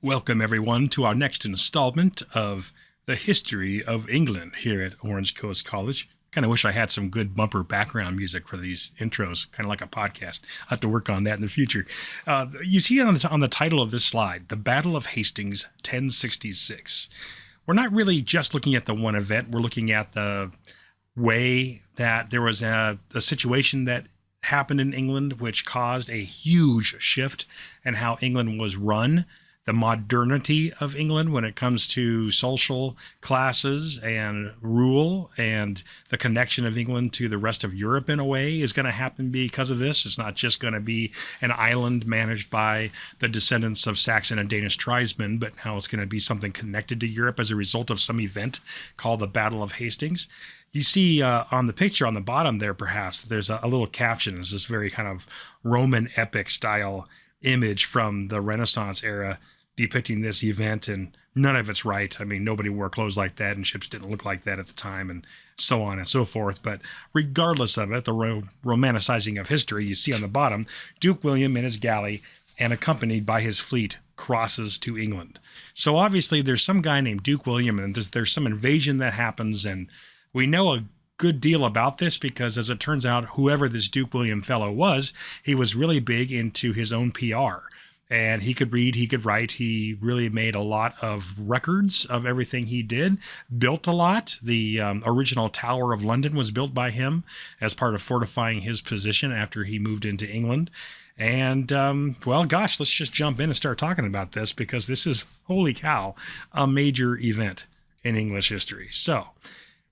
Welcome, everyone, to our next installment of the history of England here at Orange Coast College. Kind of wish I had some good bumper background music for these intros, kind of like a podcast. I'll have to work on that in the future. You see on the title of this slide, The Battle of Hastings, 1066. We're not really just looking at the one event. We're looking at the way that there was a situation that happened in England, which caused a huge shift in how England was run, the modernity of England when it comes to social classes and rule, and the connection of England to the rest of Europe in a way is going to happen because of this. It's not just going to be an island managed by the descendants of Saxon and Danish tribesmen, but now it's going to be something connected to Europe as a result of some event called the Battle of Hastings. You see on the picture on the bottom there, perhaps, there's a little caption. It's this very kind of Roman epic style image from the Renaissance era depicting this event, and none of it's right. I mean, nobody wore clothes like that, and ships didn't look like that at the time, and so on and so forth. But regardless of it, the romanticizing of history, you see on the bottom, Duke William in his galley and accompanied by his fleet crosses to England. So obviously there's some guy named Duke William, and there's some invasion that happens, and we know a good deal about this because, as it turns out, whoever this Duke William fellow was, he was really big into his own PR. And he could read, he could write. He really made a lot of records of everything he did, built a lot. The original Tower of London was built by him as part of fortifying his position after he moved into England. And, well, gosh, let's just jump in and start talking about this because this is, holy cow, a major event in English history. So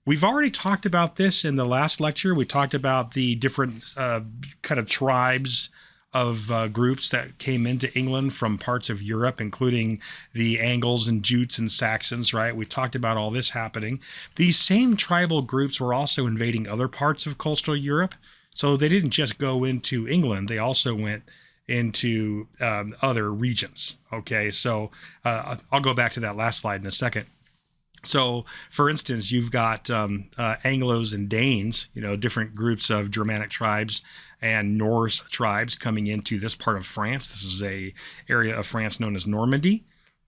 we've already talked about this in the last lecture. We talked about the different kind of tribes of groups that came into England from parts of Europe, including the Angles and Jutes and Saxons, right? We talked about all this happening. These same tribal groups were also invading other parts of coastal Europe. So they didn't just go into England, they also went into other regions. Okay, so I'll go back to that last slide in a second. So, for instance, you've got Anglos and Danes, different groups of Germanic tribes and Norse tribes coming into this part of France. This is a area of France known as Normandy.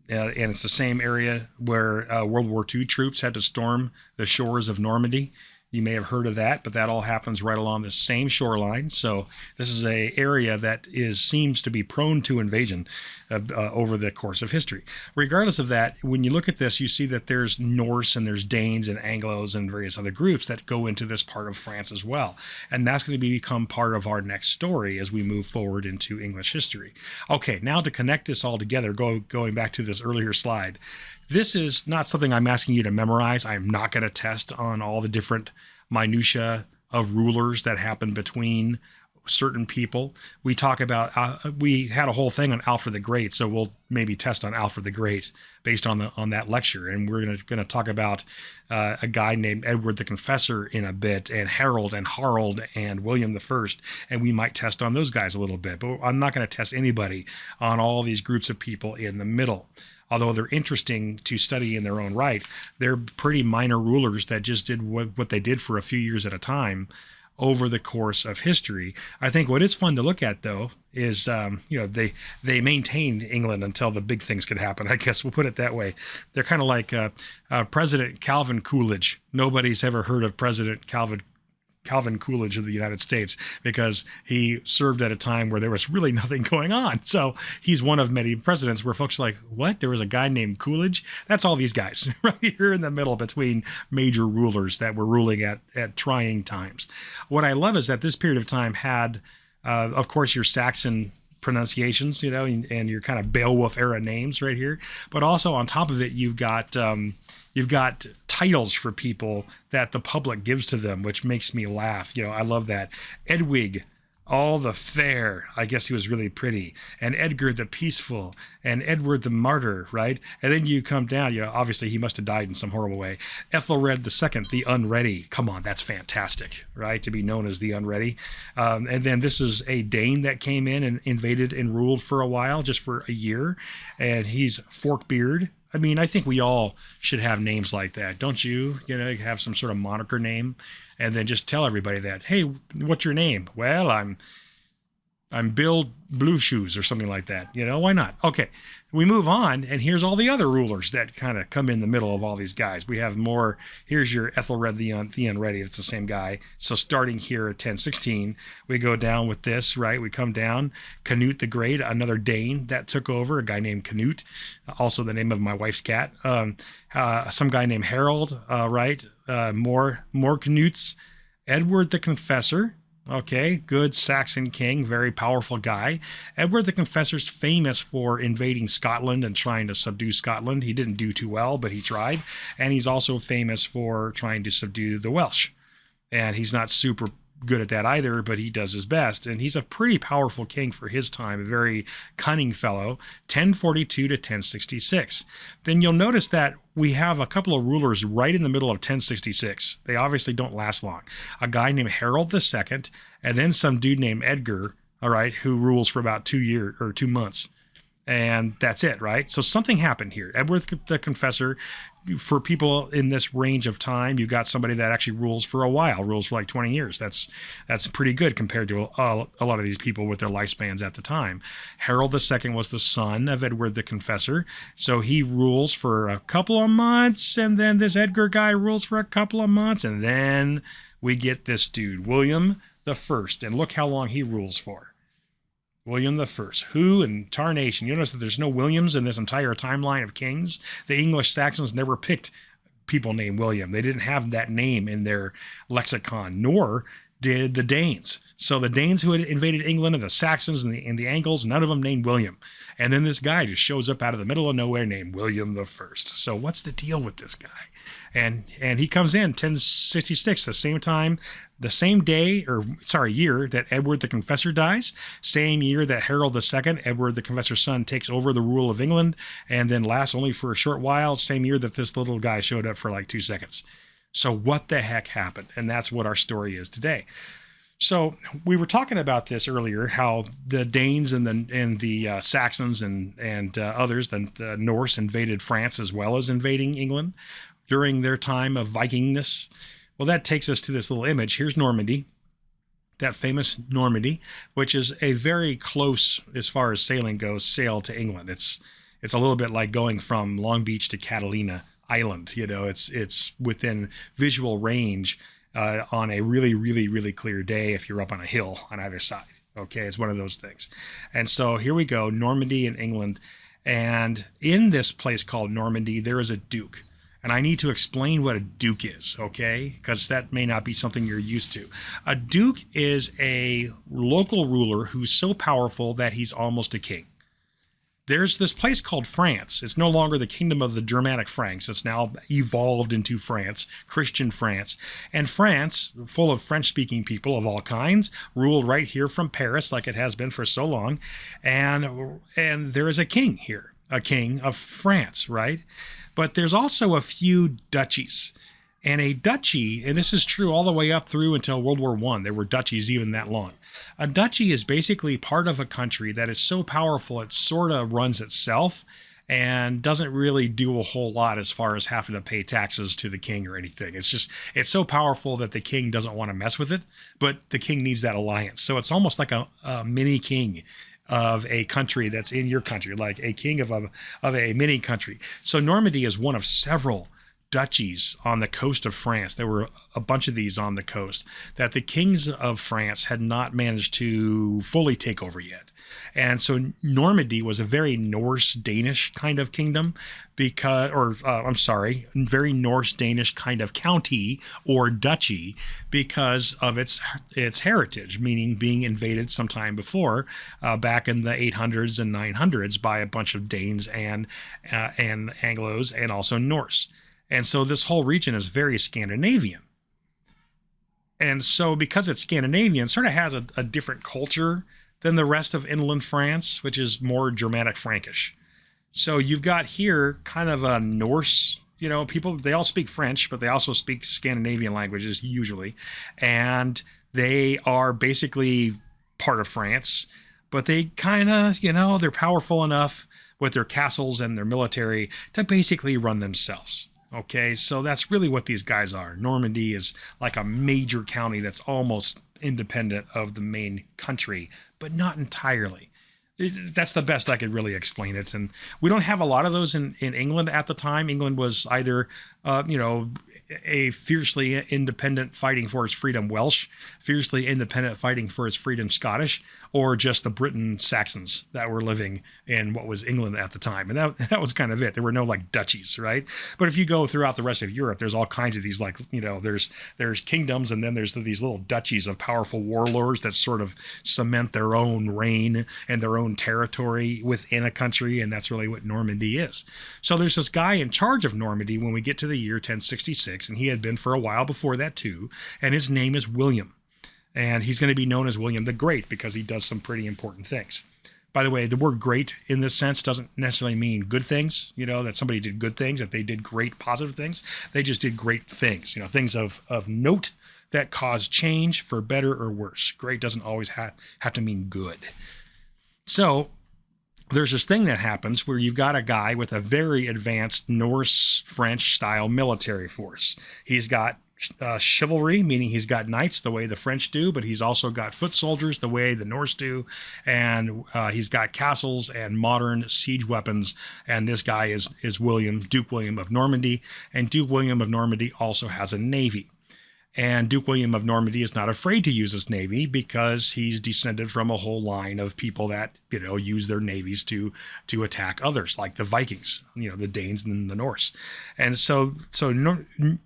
And it's the same area where World War II troops had to storm the shores of Normandy. You may have heard of that, but that all happens right along the same shoreline. So this is an area that seems to be prone to invasion over the course of history. Regardless of that, when you look at this, you see that there's Norse and there's Danes and Anglos and various other groups that go into this part of France as well. And that's going to become part of our next story as we move forward into English history. Okay, now to connect this all together, going back to this earlier slide, this is not something I'm asking you to memorize. I'm not going to test on all the different minutia of rulers that happened between certain people. We talk about, we had a whole thing on Alfred the Great, so we'll maybe test on Alfred the Great based on that lecture. And we're going to talk about a guy named Edward the Confessor in a bit, and Harold and Harald and William the First, and we might test on those guys a little bit. But I'm not going to test anybody on all these groups of people in the middle. Although they're interesting to study in their own right, they're pretty minor rulers that just did what they did for a few years at a time over the course of history. I think what is fun to look at, though, is they maintained England until the big things could happen. I guess we'll put it that way. They're kind of like President Calvin Coolidge. Nobody's ever heard of President Calvin Coolidge of the United States because he served at a time where there was really nothing going on. So he's one of many presidents where folks are like, what? There was a guy named Coolidge? That's all these guys right here in the middle between major rulers that were ruling at trying times. What I love is that this period of time had, of course, your Saxon pronunciations, and your kind of Beowulf era names right here. But also on top of it, you've got titles for people that the public gives to them, which makes me laugh. I love that. Edwig, all the fair, I guess he was really pretty, and Edgar the peaceful, and Edward the martyr, right? And then you come down, obviously he must have died in some horrible way. Ethelred II, the unready. Come on, that's fantastic, right? To be known as the unready. And then this is a Dane that came in and invaded and ruled for a while, just for a year, and he's Forkbeard. I mean, I think we all should have names like that, don't you? Have some sort of moniker name, and then just tell everybody that, hey, what's your name? Well, I'm I'm Bill Blue Shoes or something like that. Why not? Okay, we move on, and here's all the other rulers that kind of come in the middle of all these guys. We have more. Here's your Ethelred the Unready. It's the same guy. So starting here at 1016, we go down with this, right? We come down. Canute the Great, another Dane that took over, a guy named Canute, also the name of my wife's cat. Some guy named Harold, right? More Canutes. Edward the Confessor. Okay, good Saxon king, very powerful guy. Edward the Confessor's famous for invading Scotland and trying to subdue Scotland. He didn't do too well, but he tried. And he's also famous for trying to subdue the Welsh. And he's not super good at that either, but he does his best. And he's a pretty powerful king for his time, a very cunning fellow, 1042 to 1066. Then you'll notice that we have a couple of rulers right in the middle of 1066. They obviously don't last long. A guy named Harold II, and then some dude named Edgar, all right, who rules for about 2 years or 2 months. And that's it, right? So something happened here. Edward the Confessor, for people in this range of time, you've got somebody that actually rules for a while, rules for like 20 years. That's pretty good compared to a lot of these people with their lifespans at the time. Harold II was the son of Edward the Confessor, so he rules for a couple of months, and then this Edgar guy rules for a couple of months, and then we get this dude, William the First, and look how long he rules for. William the First. Who in tarnation? You notice that there's no Williams in this entire timeline of kings. The English Saxons never picked people named William. They didn't have that name in their lexicon, nor did the Danes. So the Danes who had invaded England and the Saxons and the Angles, none of them named William. And then this guy just shows up out of the middle of nowhere named William the First. So what's the deal with this guy? And he comes in 1066, the same time, the same year that Edward the Confessor dies, same year that Harold II, Edward the Confessor's son, takes over the rule of England, and then lasts only for a short while, same year that this little guy showed up for like 2 seconds. So what the heck happened? And that's what our story is today. So we were talking about this earlier, how the Danes and the Saxons and others, the Norse, invaded France as well as invading England during their time of Vikingness. Well, that takes us to this little image. Here's Normandy, that famous Normandy, which is a very close, as far as sailing goes, sail to England. It's a little bit like going from Long Beach to Catalina Island. It's within visual range on a really, really, really clear day if you're up on a hill on either side. Okay, it's one of those things. And so here we go, Normandy in England. And in this place called Normandy, there is a duke. And I need to explain what a duke is, okay? Because that may not be something you're used to. A duke is a local ruler who's so powerful that he's almost a king. There's this place called France. It's no longer the kingdom of the Germanic Franks. It's now evolved into France, Christian France. And France, full of French-speaking people of all kinds, ruled right here from Paris like it has been for so long. And there is a king here, a king of France, right? But there's also a few duchies. And a duchy, and this is true all the way up through until World War I, there were duchies even that long. A duchy is basically part of a country that is so powerful it sort of runs itself and doesn't really do a whole lot as far as having to pay taxes to the king or anything. It's so powerful that the king doesn't want to mess with it, but the king needs that alliance. So it's almost like a mini king of a country that's in your country, like a king of a mini country. So Normandy is one of several duchies on the coast of France. There were a bunch of these on the coast that the kings of France had not managed to fully take over yet. And so Normandy was a very Norse-Danish kind of kingdom very Norse-Danish kind of county or duchy because of its heritage, meaning being invaded sometime before, back in the 800s and 900s by a bunch of Danes and Anglos and also Norse. And so this whole region is very Scandinavian. And so because it's Scandinavian, it sort of has a different culture than the rest of inland France, which is more Germanic Frankish. So you've got here kind of a Norse, people, they all speak French, but they also speak Scandinavian languages usually. And they are basically part of France, but they kind of, they're powerful enough with their castles and their military to basically run themselves. Okay, so that's really what these guys are. Normandy is like a major county that's almost independent of the main country, but not entirely. That's the best I could really explain it. And we don't have a lot of those in England at the time. England was either, a fiercely independent fighting for its freedom Welsh, fiercely independent fighting for its freedom Scottish, or just the Briton Saxons that were living in what was England at the time. And that was kind of it. There were no like duchies, right? But if you go throughout the rest of Europe, there's all kinds of these like, there's kingdoms, and then there's these little duchies of powerful warlords that sort of cement their own reign and their own territory within a country. And that's really what Normandy is. So there's this guy in charge of Normandy when we get to the year 1066, and he had been for a while before that too. And his name is William. And he's going to be known as William the Great because he does some pretty important things. By the way, the word great in this sense doesn't necessarily mean good things, that somebody did good things, that they did great positive things. They just did great things, things of note that cause change for better or worse. Great doesn't always have to mean good. So there's this thing that happens where you've got a guy with a very advanced Norse French style military force. He's got chivalry, meaning he's got knights the way the French do, but he's also got foot soldiers the way the Norse do, and he's got castles and modern siege weapons. And this guy is Duke William of Normandy, and Duke William of Normandy also has a navy. And Duke William of Normandy is not afraid to use his navy because he's descended from a whole line of people that, use their navies to attack others, like the Vikings, the Danes and the Norse. And so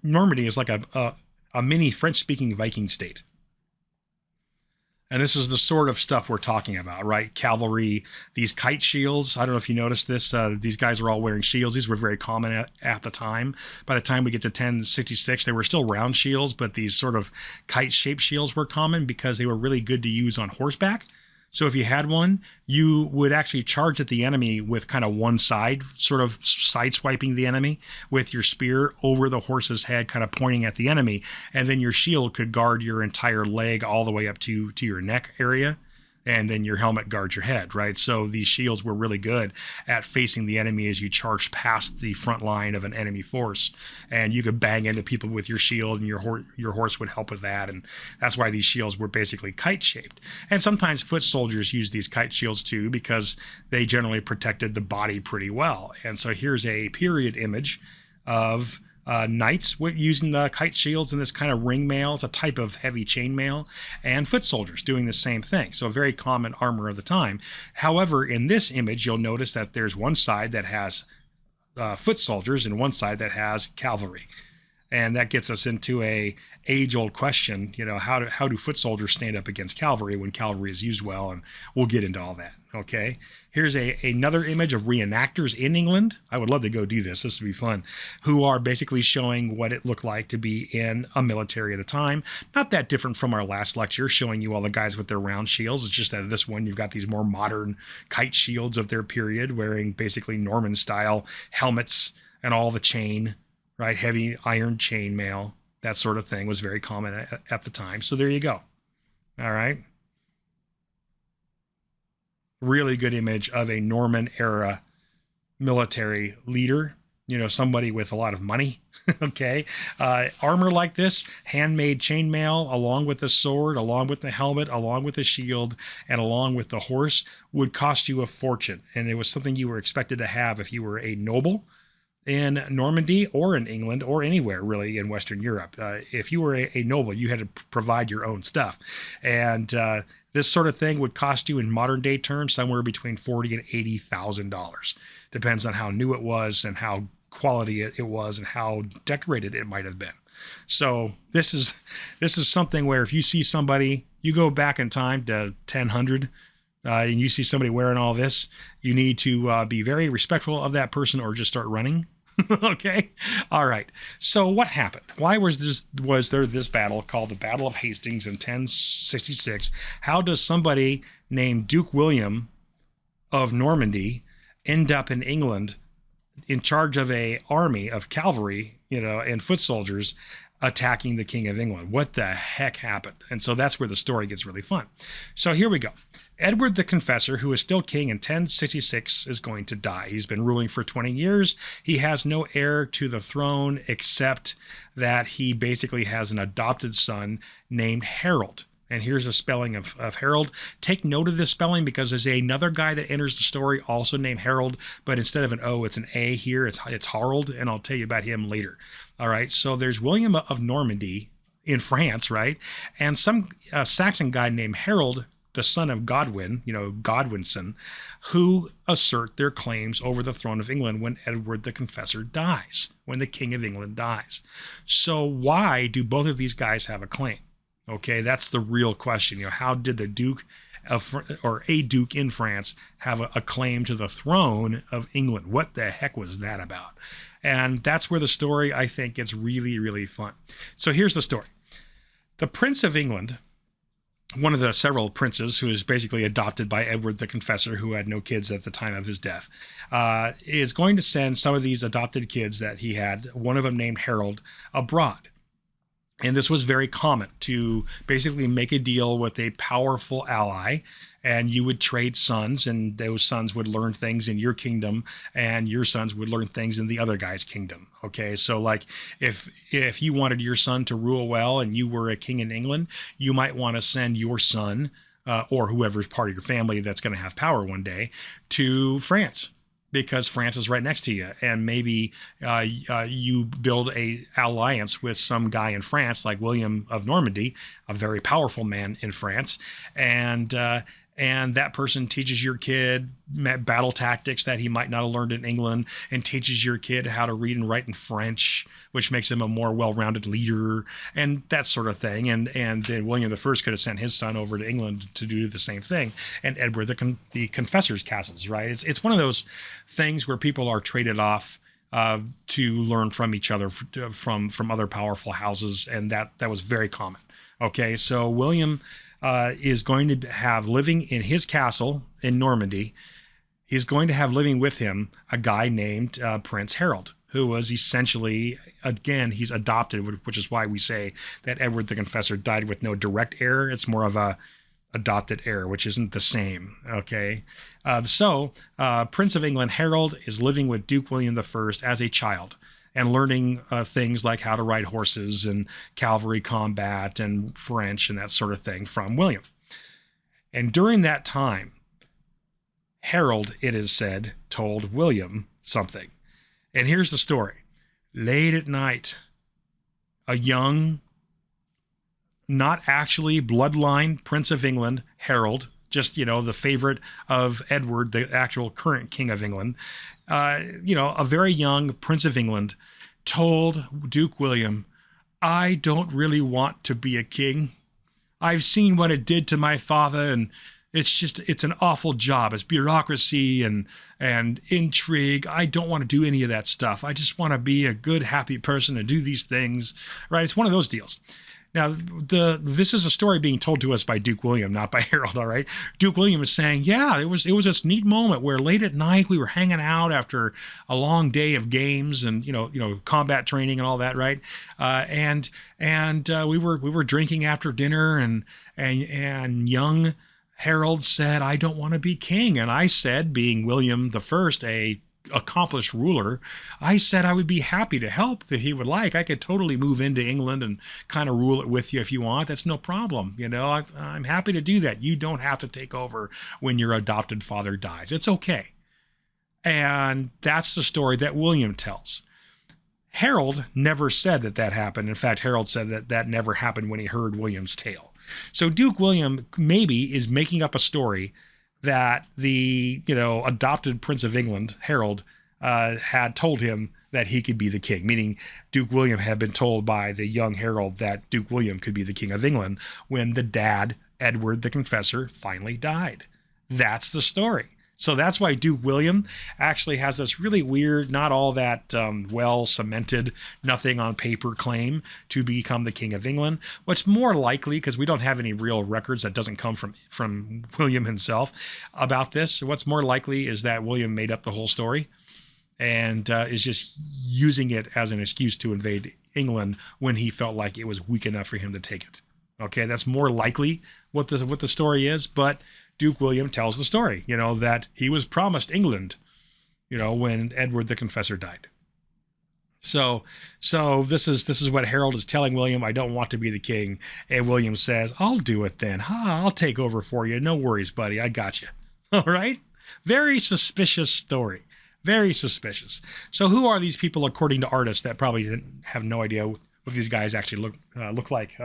Normandy is like a mini French-speaking Viking state. And this is the sort of stuff we're talking about, right? Cavalry, these kite shields. I don't know if you noticed this. These guys are all wearing shields. These were very common at the time. By the time we get to 1066, they were still round shields, but these sort of kite-shaped shields were common because they were really good to use on horseback. So if you had one, you would actually charge at the enemy with kind of one side, sort of sideswiping the enemy with your spear over the horse's head, kind of pointing at the enemy. And then your shield could guard your entire leg all the way up to your neck area. And then your helmet guards your head, right? So these shields were really good at facing the enemy as you charged past the front line of an enemy force. And you could bang into people with your shield, and your horse would help with that. And that's why these shields were basically kite-shaped. And sometimes foot soldiers used these kite shields too because they generally protected the body pretty well. And so here's a period image of knights using the kite shields and this kind of ring mail. It's a type of heavy chain mail, and foot soldiers doing the same thing. So very common armor of the time. However, in this image, you'll notice that there's one side that has foot soldiers and one side that has cavalry. And that gets us into a age-old question, how do foot soldiers stand up against cavalry when cavalry is used well? And we'll get into all that, okay? Here's another image of reenactors in England. I would love to go do this. This would be fun. Who are basically showing what it looked like to be in a military at the time. Not that different from our last lecture, showing you all the guys with their round shields. It's just that this one, you've got these more modern kite shields of their period, wearing basically Norman-style helmets and all the chain, right? Heavy iron chain mail, that sort of thing was very common at the time. So there you go. All right. Really good image of a Norman era military leader, somebody with a lot of money. Okay. Armor like this, handmade chainmail, along with the sword, along with the helmet, along with the shield, and along with the horse would cost you a fortune. And it was something you were expected to have if you were a noble in Normandy or in England or anywhere really in Western Europe. If you were a noble, you had to provide your own stuff. And this sort of thing would cost you in modern day terms somewhere between $40,000 and $80,000. Depends on how new it was and how quality it was and how decorated it might have been. So this is something where if you see somebody, you go back in time to 1000, and you see somebody wearing all this, you need to be very respectful of that person or just start running. Okay. All right. So what happened? Why was there this battle called the Battle of Hastings in 1066? How does somebody named Duke William of Normandy end up in England in charge of a army of cavalry, and foot soldiers attacking the King of England? What the heck happened? And so that's where the story gets really fun. So here we go. Edward the Confessor, who is still king in 1066, is going to die. He's been ruling for 20 years. He has no heir to the throne except that he basically has an adopted son named Harold. And here's a spelling of Harold. Take note of this spelling because there's another guy that enters the story also named Harold, but instead of an O, it's an A here. It's Harold, and I'll tell you about him later. All right, so there's William of Normandy in France, right? And some Saxon guy named Harold, the son of Godwin, Godwinson, who assert their claims over the throne of England when Edward the Confessor dies, when the King of England dies. So why do both of these guys have a claim? Okay, that's the real question. How did the Duke or a Duke in France have a claim to the throne of England? What the heck was that about? And that's where the story, I think, gets really, really fun. So here's the story. The Prince of England, one of the several princes who is basically adopted by Edward the Confessor, who had no kids at the time of his death, is going to send some of these adopted kids that he had, one of them named Harold, abroad. And this was very common, to basically make a deal with a powerful ally, and you would trade sons, and those sons would learn things in your kingdom, and your sons would learn things in the other guy's kingdom. Okay, so like if you wanted your son to rule well and you were a king in England, you might want to send your son or whoever's part of your family that's going to have power one day to France, because France is right next to you, and maybe you build a alliance with some guy in France like William of Normandy, a very powerful man in France, and that person teaches your kid battle tactics that he might not have learned in England, and teaches your kid how to read and write in French, which makes him a more well-rounded leader, and that sort of thing. And then William I could have sent his son over to England to do the same thing, and Edward the Confessor's castles, right? It's one of those things where people are traded off to learn from each other, from other powerful houses, and that was very common. Okay, so William is going to have living in his castle in Normandy. He's going to have living with him a guy named Prince Harold, who was essentially, again, he's adopted, which is why we say that Edward the Confessor died with no direct heir. It's more of a adopted heir, which isn't the same. Okay, so Prince of England Harold is living with Duke William I as a child, and learning things like how to ride horses and cavalry combat and French and that sort of thing from William. And during that time, Harold, it is said, told William something. And here's the story. Late at night, a young, not actually bloodline Prince of England, Harold, just, the favorite of Edward, the actual current King of England, a very young Prince of England told Duke William, I don't really want to be a king. I've seen what it did to my father, and it's an awful job. It's bureaucracy and intrigue. I don't want to do any of that stuff. I just want to be a good, happy person and do these things, right? It's one of those deals. Now, this is a story being told to us by Duke William, not by Harold, all right? Duke William is saying, yeah, it was this neat moment where late at night we were hanging out after a long day of games and, combat training and all that, right? And we were drinking after dinner, and young Harold said, I don't want to be king. And I said, being William I, a accomplished ruler, I said I would be happy to help if he would like. I could totally move into England and kind of rule it with you if you want. That's no problem. I'm happy to do that. You don't have to take over when your adopted father dies. It's okay. And that's the story that William tells. Harold never said that happened. In fact, Harold said that never happened when he heard William's tale. So Duke William maybe is making up a story that the adopted Prince of England, Harold, had told him that he could be the king, meaning Duke William had been told by the young Harold that Duke William could be the king of England when the dad, Edward the Confessor, finally died. That's the story. So that's why Duke William actually has this really weird, not all that well cemented, nothing on paper claim to become the King of England. What's more likely, because we don't have any real records that doesn't come from William himself about this, what's more likely is that William made up the whole story and is just using it as an excuse to invade England when he felt like it was weak enough for him to take it. Okay, that's more likely what the story is, but Duke William tells the story, that he was promised England, when Edward the Confessor died. So this is what Harold is telling William. I don't want to be the king. And William says, I'll do it then. I'll take over for you. No worries, buddy. I got you. All right. Very suspicious story. Very suspicious. So who are these people, according to artists that probably didn't have no idea what these guys actually look like?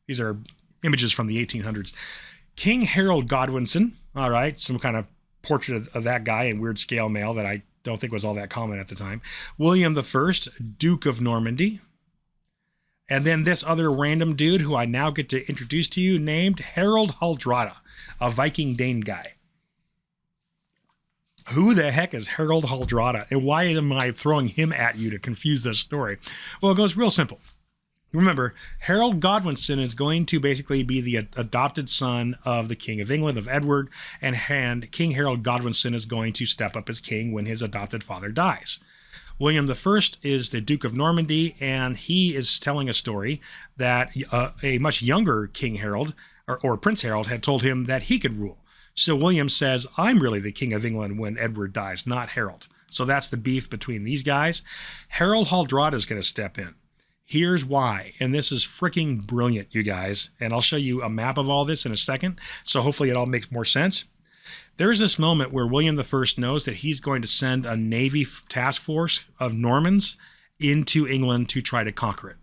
These are images from the 1800s. King Harold Godwinson. All right. Some kind of portrait of that guy in weird scale mail that I don't think was all that common at the time. William I, Duke of Normandy. And then this other random dude who I now get to introduce to you, named Harold Hardrada, a Viking Dane guy. Who the heck is Harold Hardrada, and why am I throwing him at you to confuse this story? Well, it goes real simple. Remember, Harold Godwinson is going to basically be the adopted son of the King of England, of Edward, and King Harold Godwinson is going to step up as king when his adopted father dies. William I is the Duke of Normandy, and he is telling a story that a much younger King Harold, or Prince Harold, had told him that he could rule. So William says, I'm really the King of England when Edward dies, not Harold. So that's the beef between these guys. Harold Hardrada is going to step in. Here's why, and this is freaking brilliant, you guys, and I'll show you a map of all this in a second, so hopefully it all makes more sense. There's this moment where William I knows that he's going to send a Navy task force of Normans into England to try to conquer it.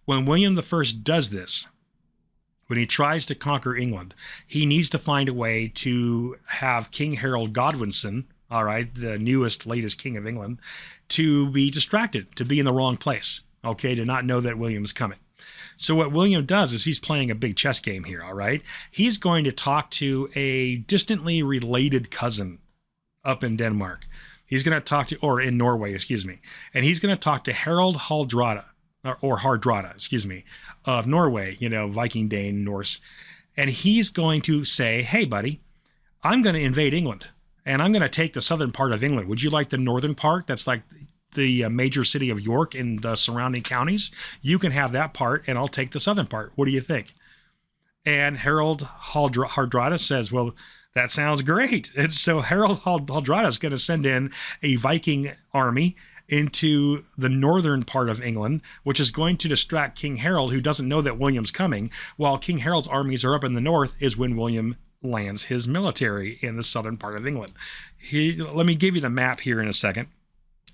When William I does this, when he tries to conquer England, he needs to find a way to have King Harold Godwinson, all right, the latest king of England, to be distracted, to be in the wrong place. Okay, to not know that William's coming. So what William does is he's playing a big chess game here, all right? He's going to talk to a distantly related cousin up in Denmark. He's going to talk to, or in Norway, excuse me. And he's going to talk to Harold Hardrada, or Hardrada, excuse me, of Norway, Viking, Dane, Norse. And he's going to say, hey, buddy, I'm going to invade England, and I'm going to take the southern part of England. Would you like the northern part? That's like the major city of York and the surrounding counties. You can have that part, and I'll take the southern part. What do you think? And Harold Hardrada says, well, that sounds great. And so Harold Hardrada is going to send in a Viking army into the northern part of England, which is going to distract King Harold, who doesn't know that William's coming. While King Harold's armies are up in the north is when William lands his military in the southern part of England. Let me give you the map here in a second.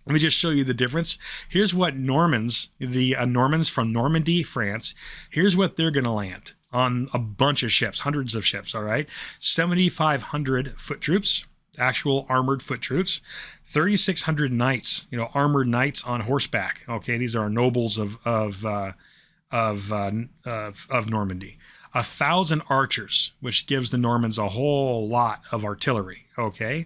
Let me just show you the difference. Here's what Normans, the Normans from Normandy, France, here's what they're going to land on a bunch of ships, hundreds of ships, all right? 7,500 foot troops, actual armored foot troops, 3,600 knights, armored knights on horseback. Okay, these are nobles of Normandy. 1,000 archers, which gives the Normans a whole lot of artillery. Okay,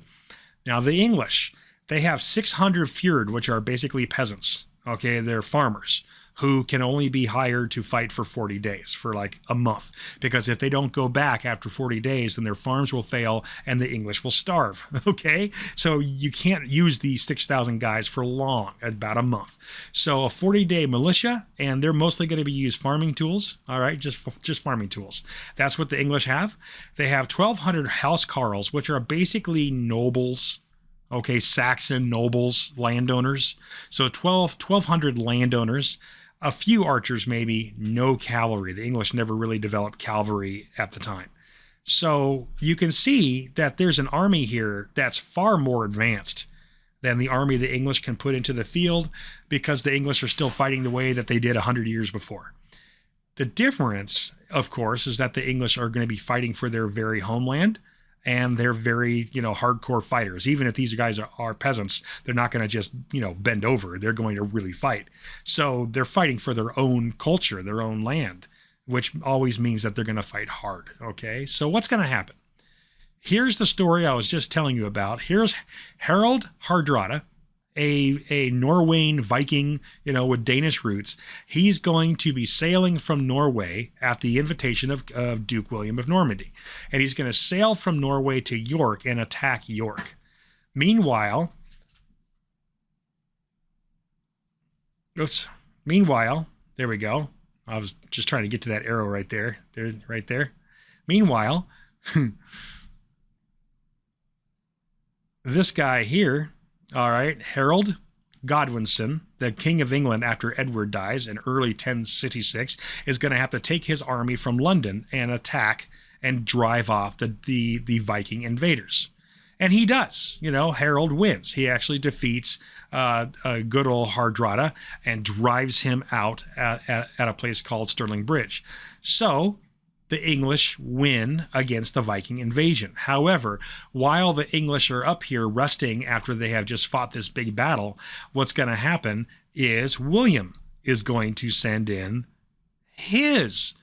now the English, they have 600 fjord, which are basically peasants. Okay, they're farmers who can only be hired to fight for 40 days, for like a month. Because if they don't go back after 40 days, then their farms will fail and the English will starve. Okay, so you can't use these 6,000 guys for long, about a month. So a 40-day militia, and they're mostly going to be used farming tools. All right, just farming tools. That's what the English have. They have 1,200 housecarls, which are basically nobles. Okay, Saxon nobles, landowners. So 1,200 landowners, a few archers maybe, no cavalry. The English never really developed cavalry at the time. So you can see that there's an army here that's far more advanced than the army the English can put into the field, because the English are still fighting the way that they did 100 years before. The difference, of course, is that the English are going to be fighting for their very homeland. And they're very, hardcore fighters. Even if these guys are peasants, they're not going to just, bend over. They're going to really fight. So they're fighting for their own culture, their own land, which always means that they're going to fight hard. Okay, so what's going to happen? Here's the story I was just telling you about. Here's Harold Hardrada, a Norwegian Viking, with Danish roots. He's going to be sailing from Norway at the invitation of Duke William of Normandy. And he's going to sail from Norway to York and attack York. Meanwhile, there we go. I was just trying to get to that arrow right there. Meanwhile, This guy here, all right, Harold Godwinson, the King of England after Edward dies in early 1066, is going to have to take his army from London and attack and drive off the Viking invaders. And he does. Harold wins. He actually defeats good old Hardrada and drives him out at a place called Stirling Bridge. So the English win against the Viking invasion. However, while the English are up here resting after they have just fought this big battle, what's going to happen is William is going to send in his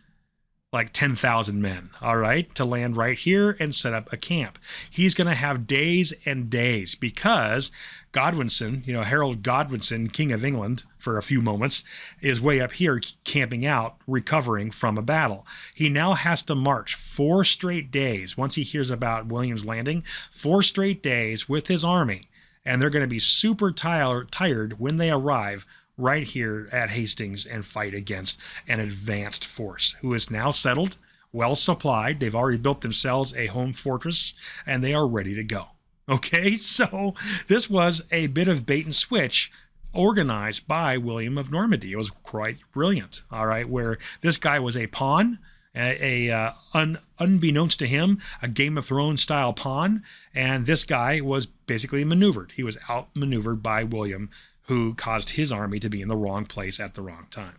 10,000 men, all right, to land right here and set up a camp. He's going to have days and days because Godwinson, Harold Godwinson, King of England, for a few moments, is way up here camping out, recovering from a battle. He now has to march 4 straight days once he hears about William's landing, 4 straight days with his army, and they're going to be super tired when they arrive right here at Hastings and fight against an advanced force who is now settled, well supplied. They've already built themselves a home fortress and they are ready to go. Okay, so this was a bit of bait and switch organized by William of Normandy. It was quite brilliant, all right, where this guy was a pawn, unbeknownst to him, a Game of Thrones style pawn, and this guy was basically maneuvered. He was outmaneuvered by William, who caused his army to be in the wrong place at the wrong time.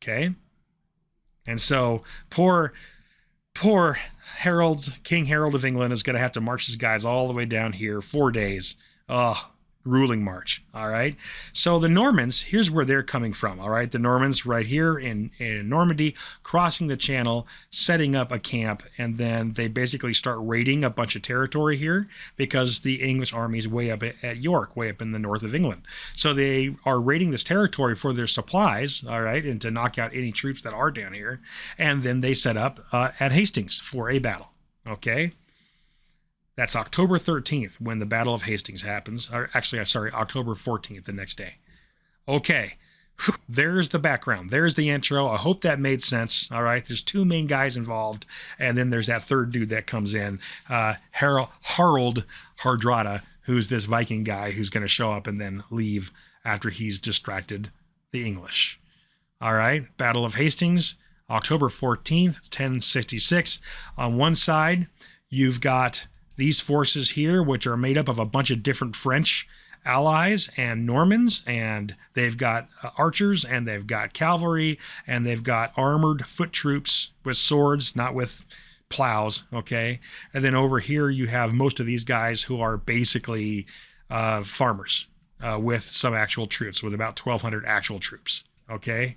Okay? And so poor King Harold of England is going to have to march his guys all the way down here, 4 days. Oh, grueling march. All right. So the Normans, here's where they're coming from. All right. The Normans right here in Normandy, crossing the channel, setting up a camp, and then they basically start raiding a bunch of territory here because the English army is way up at York, way up in the north of England. So they are raiding this territory for their supplies. All right. And to knock out any troops that are down here. And then they set up at Hastings for a battle. Okay. That's October 13th when the Battle of Hastings happens. Or actually, I'm sorry, October 14th, the next day. Okay, there's the background. There's the intro. I hope that made sense. All right, there's 2 main guys involved, and then there's that third dude that comes in, Harold Hardrada, who's this Viking guy who's going to show up and then leave after he's distracted the English. All right, Battle of Hastings, October 14th, 1066. On one side, you've got these forces here, which are made up of a bunch of different French allies and Normans, and they've got archers, and they've got cavalry, and they've got armored foot troops with swords, not with plows, okay? And then over here, you have most of these guys who are basically farmers with some actual troops, with about 1,200 actual troops, okay?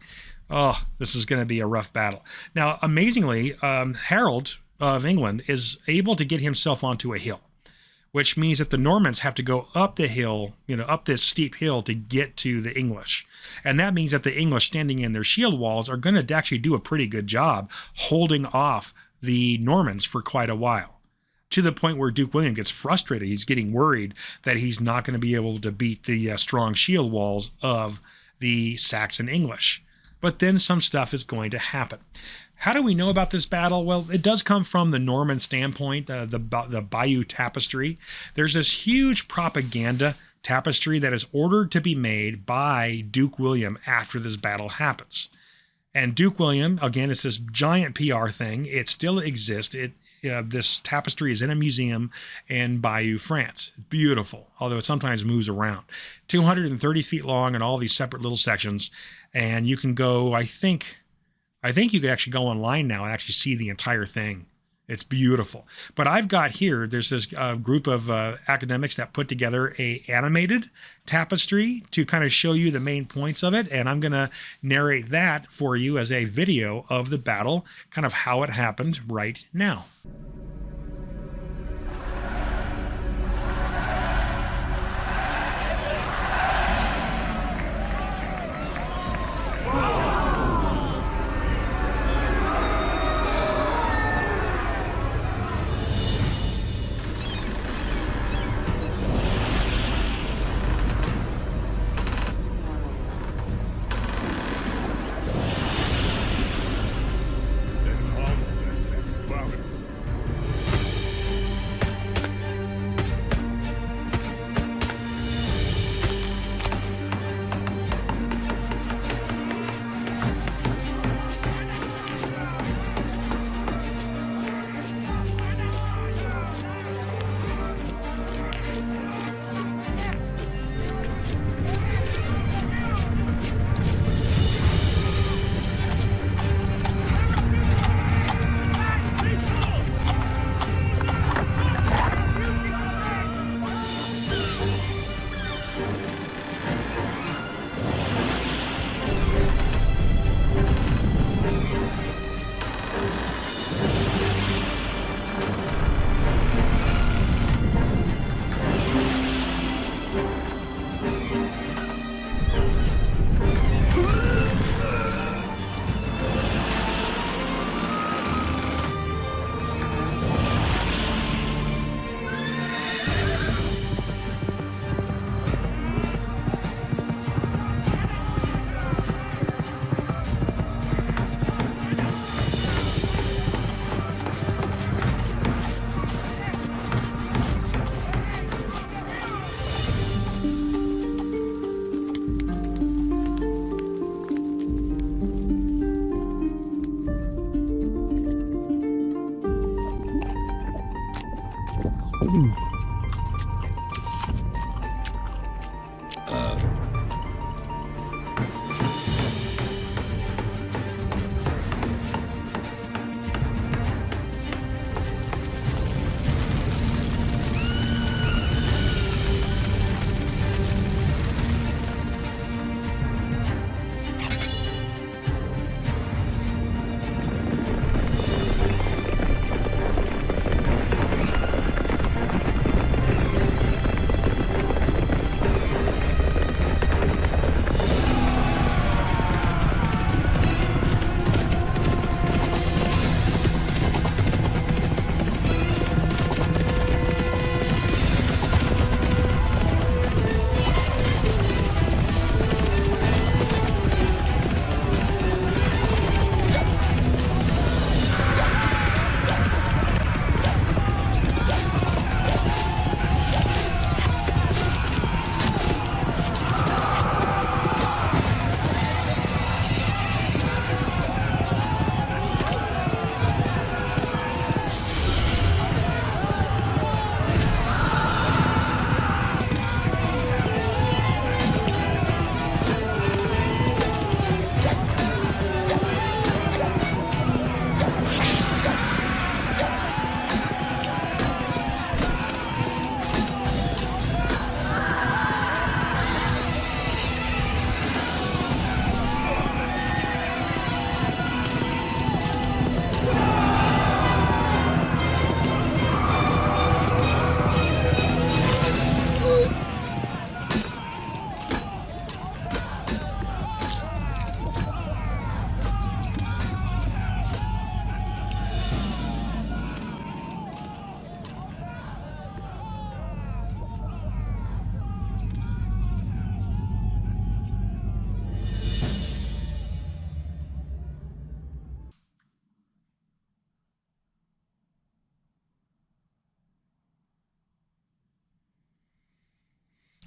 Oh, this is going to be a rough battle. Now, amazingly, Harold of England is able to get himself onto a hill, which means that the Normans have to go up the hill, up this steep hill to get to the English. And that means that the English standing in their shield walls are going to actually do a pretty good job holding off the Normans for quite a while, to the point where Duke William gets frustrated. He's getting worried that he's not going to be able to beat the strong shield walls of the Saxon English. But then some stuff is going to happen. How do we know about this battle? Well, it does come from the Norman standpoint, the Bayeux Tapestry. There's this huge propaganda tapestry that is ordered to be made by Duke William after this battle happens. And Duke William, again, it's this giant PR thing. It still exists. This tapestry is in a museum in Bayeux, France. It's beautiful, although it sometimes moves around. 230 feet long in all these separate little sections. And you can go, I think you could actually go online now and actually see the entire thing. It's beautiful. But I've got here, there's this group of academics that put together a animated tapestry to kind of show you the main points of it. And I'm going to narrate that for you as a video of the battle, kind of how it happened right now.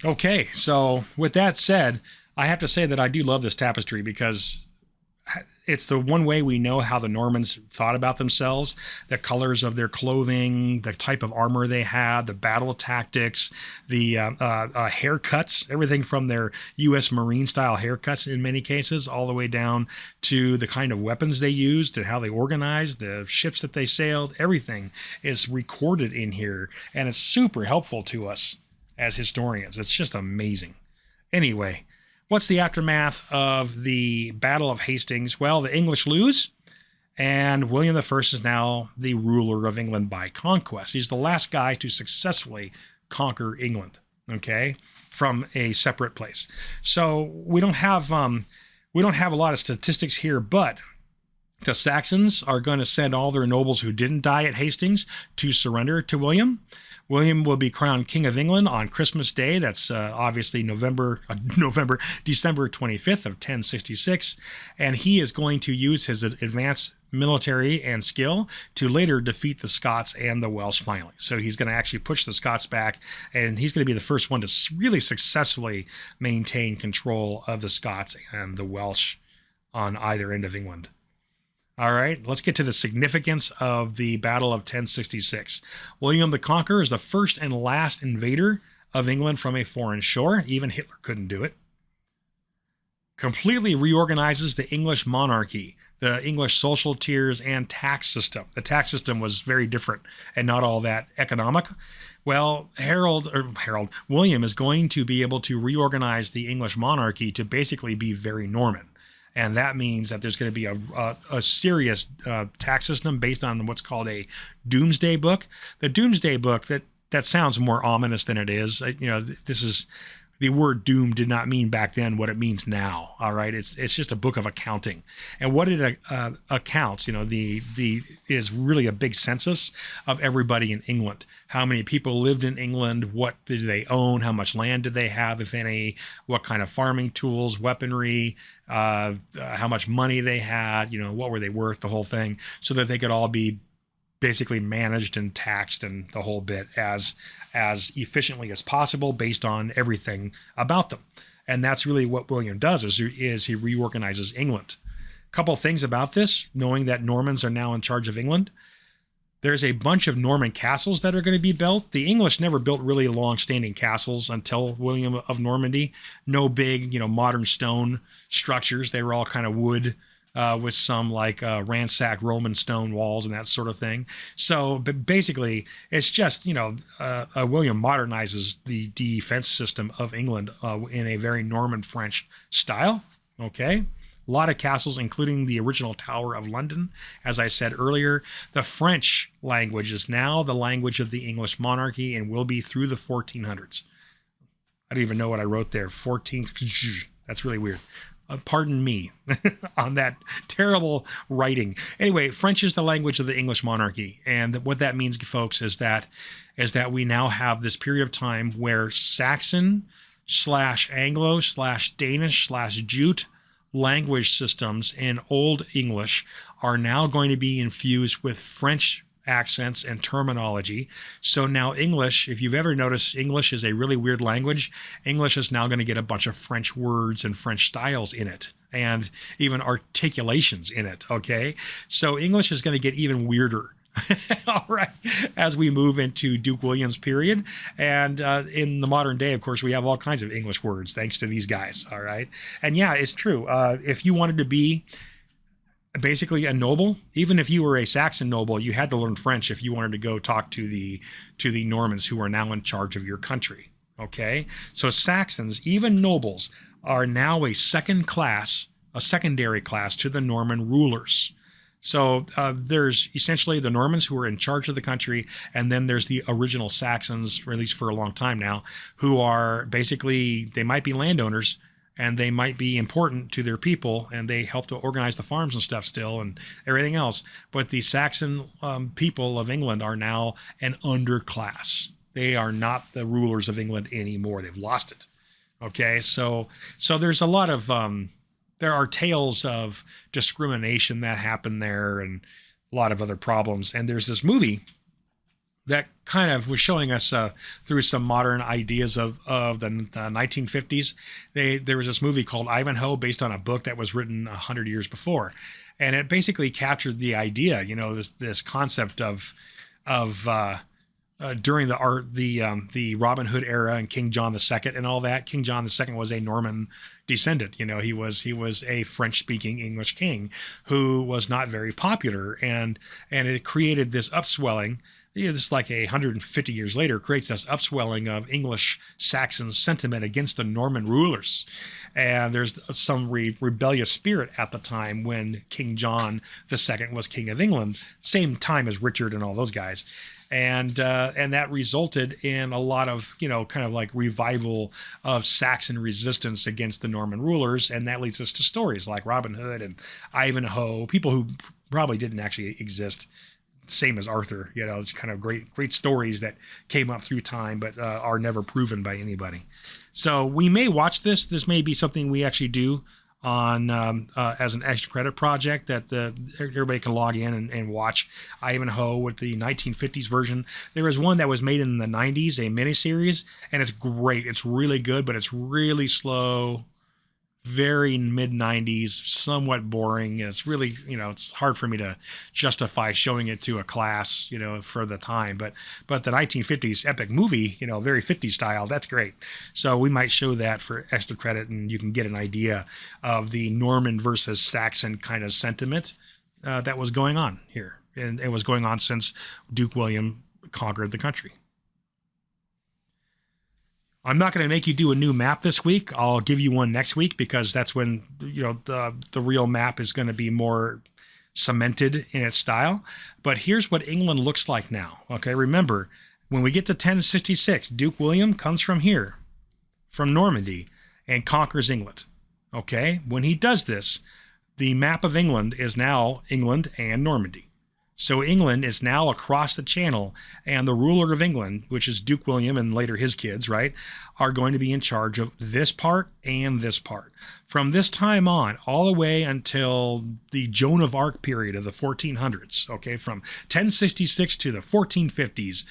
Okay, so with that said, I have to say that I do love this tapestry because it's the one way we know how the Normans thought about themselves, the colors of their clothing, the type of armor they had, the battle tactics, the haircuts, everything from their U.S. Marine style haircuts in many cases, all the way down to the kind of weapons they used and how they organized, the ships that they sailed. Everything is recorded in here, and it's super helpful to us as historians. It's just amazing. Anyway, what's the aftermath of the Battle of Hastings? Well, the English lose, and William I is now the ruler of England by conquest. He's the last guy to successfully conquer England, okay, from a separate place. So we don't have a lot of statistics here, but the Saxons are going to send all their nobles who didn't die at Hastings to surrender to William. William will be crowned King of England on Christmas Day. That's obviously December 25th of 1066. And he is going to use his advanced military and skill to later defeat the Scots and the Welsh finally. So he's going to actually push the Scots back, and he's going to be the first one to really successfully maintain control of the Scots and the Welsh on either end of England. All right, let's get to the significance of the Battle of 1066. William the Conqueror is the first and last invader of England from a foreign shore. Even Hitler couldn't do it. Completely reorganizes the English monarchy, the English social tiers, and tax system. The tax system was very different and not all that economic. Well, William is going to be able to reorganize the English monarchy to basically be very Norman. And that means that there's going to be a serious tax system based on what's called a Doomsday Book. The Doomsday Book, that sounds more ominous than it is. This is the word doom did not mean back then what it means now. All right, it's just a book of accounting, and what it accounts, is really a big census of everybody in England. How many people lived in England? What did they own? How much land did they have, if any? What kind of farming tools, weaponry? How much money they had? What were they worth? The whole thing, so that they could all be basically managed and taxed and the whole bit as efficiently as possible based on everything about them. And that's really what William does is he reorganizes England. A couple things about this, knowing that Normans are now in charge of England. There's a bunch of Norman castles that are going to be built. The English never built really long-standing castles until William of Normandy. No big, modern stone structures. They were all kind of wood, with some ransacked Roman stone walls and that sort of thing. So but basically, it's just, William modernizes the defense system of England in a very Norman French style. Okay. A lot of castles, including the original Tower of London. As I said earlier, the French language is now the language of the English monarchy and will be through the 1400s. I don't even know what I wrote there. 14. That's really weird. Pardon me on that terrible writing. Anyway, French is the language of the English monarchy. And what that means, folks, is that we now have this period of time where Saxon / Anglo / Danish / Jute language systems in Old English are now going to be infused with French accents and terminology. So now English, if you've ever noticed, English is a really weird language. English is now going to get a bunch of French words and French styles in it, and even articulations in it. Okay. So English is going to get even weirder. All right, as we move into Duke William's period. And in the modern day, of course, we have all kinds of English words thanks to these guys. All right. And yeah, it's true. If you wanted to be basically a noble, even if you were a Saxon noble, you had to learn French if you wanted to go talk to the Normans who are now in charge of your country. Okay. So Saxons, even nobles, are now a secondary class to the Norman rulers. So there's essentially the Normans who are in charge of the country, and then there's the original Saxons, or at least for a long time now, who are basically, they might be landowners, and they might be important to their people, and they help to organize the farms and stuff still and everything else. But the Saxon people of England are now an underclass. They are not the rulers of England anymore. They've lost it. Okay, so there's a lot of there are tales of discrimination that happened there and a lot of other problems. And there's this movie that kind of was showing us through some modern ideas of the 1950s. There was this movie called Ivanhoe based on a book that was written 100 years before. And it basically captured the idea, this concept of during the Robin Hood era and King John II and all that. King John II was a Norman descendant. He was a French-speaking English king who was not very popular, and it created this upswelling. This is like 150 years later, creates this upswelling of English Saxon sentiment against the Norman rulers. And there's some rebellious spirit at the time when King John II was king of England, same time as Richard and all those guys. And that resulted in a lot of, kind of like revival of Saxon resistance against the Norman rulers. And that leads us to stories like Robin Hood and Ivanhoe, people who probably didn't actually exist, same as Arthur. It's kind of great stories that came up through time, but are never proven by anybody. So we may watch this. This may be something we actually do on as an extra credit project that everybody can log in and watch Ivanhoe with the 1950s version. There is one that was made in the 90s, a miniseries, and it's great. It's really good, but it's really slow, very mid-90s, somewhat boring. It's really, it's hard for me to justify showing it to a class, for the time. But the 1950s epic movie, very 50s style, that's great. So we might show that for extra credit, and you can get an idea of the Norman versus Saxon kind of sentiment that was going on here. And it was going on since Duke William conquered the country. I'm not going to make you do a new map this week. I'll give you one next week, because that's when, the real map is going to be more cemented in its style. But here's what England looks like now. Okay, remember, when we get to 1066, Duke William comes from here, from Normandy, and conquers England. Okay, when he does this, the map of England is now England and Normandy. So England is now across the channel, and the ruler of England, which is Duke William and later his kids, right, are going to be in charge of this part and this part. From this time on, all the way until the Joan of Arc period of the 1400s, okay, from 1066 to the 1450s,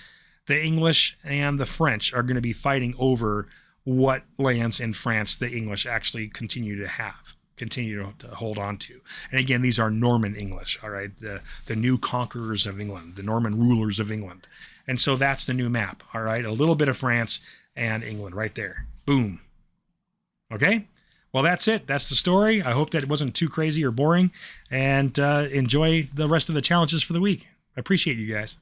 the English and the French are going to be fighting over what lands in France the English actually continue to hold on to. And again, these are Norman English, all right, the new conquerors of England, the Norman rulers of England. And so that's the new map, all right, a little bit of France and England right there. Boom. Okay, well, that's it. That's the story. I hope that it wasn't too crazy or boring, and enjoy the rest of the challenges for the week. I appreciate you guys.